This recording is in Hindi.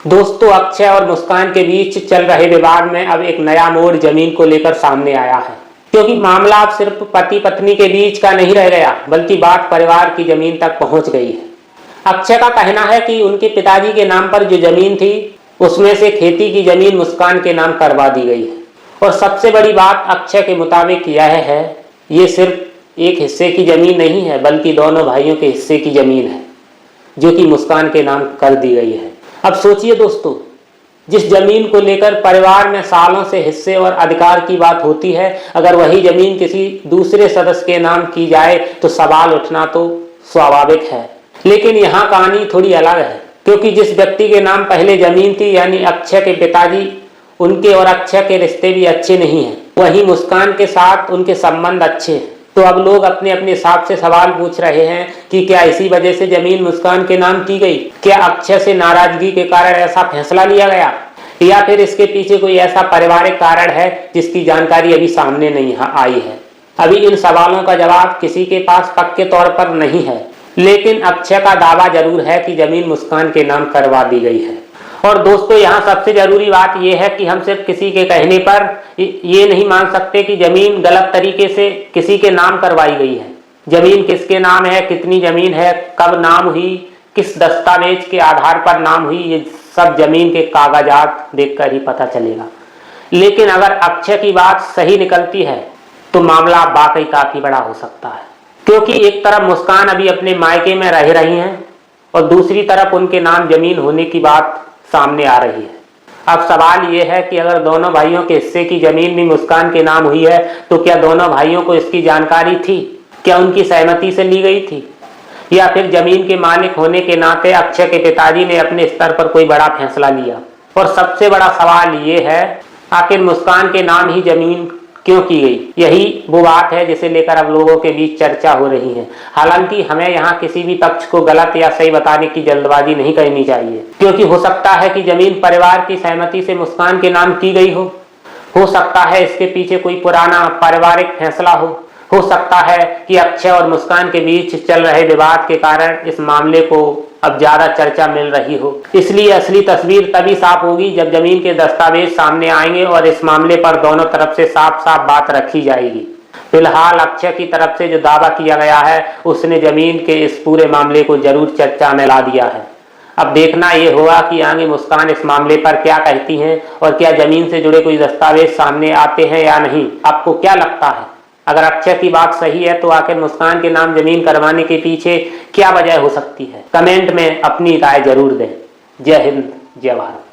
दोस्तों, अक्षय और मुस्कान के बीच चल रहे विवाद में अब एक नया मोड़ जमीन को लेकर सामने आया है। क्योंकि मामला अब सिर्फ पति पत्नी के बीच का नहीं रह गया, बल्कि बात परिवार की जमीन तक पहुंच गई है। अक्षय का कहना है कि उनके पिताजी के नाम पर जो जमीन थी, उसमें से खेती की जमीन मुस्कान के नाम करवा दी गई है। और सबसे बड़ी बात अक्षय के मुताबिक यह है, ये सिर्फ एक हिस्से की जमीन नहीं है, बल्कि दोनों भाइयों के हिस्से की जमीन है, जो कि मुस्कान के नाम कर दी गई है। अब सोचिए दोस्तों, जिस जमीन को लेकर परिवार में सालों से हिस्से और अधिकार की बात होती है, अगर वही जमीन किसी दूसरे सदस्य के नाम की जाए तो सवाल उठना तो स्वाभाविक है। लेकिन यहाँ कहानी थोड़ी अलग है, क्योंकि जिस व्यक्ति के नाम पहले जमीन थी, यानी अक्षय के पिताजी, उनके और अक्षय के रिश्ते भी अच्छे नहीं हैं। वहीं मुस्कान के साथ उनके संबंध अच्छे हैं। तो अब लोग अपने अपने हिसाब से सवाल पूछ रहे हैं कि क्या इसी वजह से जमीन मुस्कान के नाम की गई? क्या अक्षय से नाराजगी के कारण ऐसा फैसला लिया गया, या फिर इसके पीछे कोई ऐसा पारिवारिक कारण है जिसकी जानकारी अभी सामने नहीं आई है? अभी इन सवालों का जवाब किसी के पास पक्के तौर पर नहीं है, लेकिन अक्षय का दावा जरूर है कि जमीन मुस्कान के नाम करवा दी गई है। और दोस्तों, यहाँ सबसे जरूरी बात यह है कि हम सिर्फ किसी के कहने पर ये नहीं मान सकते कि जमीन गलत तरीके से किसी के नाम करवाई गई है। जमीन किसके नाम है, कितनी जमीन है, कब नाम हुई, किस दस्तावेज के आधार पर नाम हुई, ये सब जमीन के कागजात देखकर ही पता चलेगा। लेकिन अगर अक्षय की बात सही निकलती है तो मामला वाकई काफी बड़ा हो सकता है। क्योंकि एक तरफ मुस्कान अभी अपने मायके में रह रही हैं और दूसरी तरफ उनके नाम जमीन होने की बात सामने आ रही है। अब सवाल यह है कि अगर दोनों भाइयों के हिस्से की जमीन भी मुस्कान के नाम हुई है, तो क्या दोनों भाइयों को इसकी जानकारी थी? क्या उनकी सहमति से ली गई थी, या फिर जमीन के मालिक होने के नाते अक्षय के पिताजी ने अपने स्तर पर कोई बड़ा फैसला लिया? और सबसे बड़ा सवाल ये है, आखिर मुस्कान के नाम ही जमीन क्यों की गई? यही वो बात है जिसे लेकर अब लोगों के बीच चर्चा हो रही है। हालांकि हमें यहाँ किसी भी पक्ष को गलत या सही बताने की जल्दबाजी नहीं करनी चाहिए, क्योंकि हो सकता है कि जमीन परिवार की सहमति से मुस्कान के नाम की गई हो सकता है इसके पीछे कोई पुराना पारिवारिक फैसला हो सकता है कि अक्षय और मुस्कान के बीच चल रहे विवाद के कारण इस मामले को अब ज्यादा चर्चा मिल रही हो। इसलिए असली तस्वीर तभी साफ होगी जब जमीन के दस्तावेज सामने आएंगे और इस मामले पर दोनों तरफ से साफ साफ बात रखी जाएगी। फिलहाल अक्षय की तरफ से जो दावा किया गया है, उसने जमीन के इस पूरे मामले को जरूर चर्चा में ला दिया है। अब देखना ये होगा कि आगे मुस्कान इस मामले पर क्या कहती हैं, और क्या जमीन से जुड़े कोई दस्तावेज सामने आते हैं या नहीं। आपको क्या लगता है, अगर अक्षय की बात सही है तो आखिर मुस्कान के नाम जमीन करवाने के पीछे क्या वजह हो सकती है? कमेंट में अपनी राय जरूर दें। जय हिंद, जय भारत।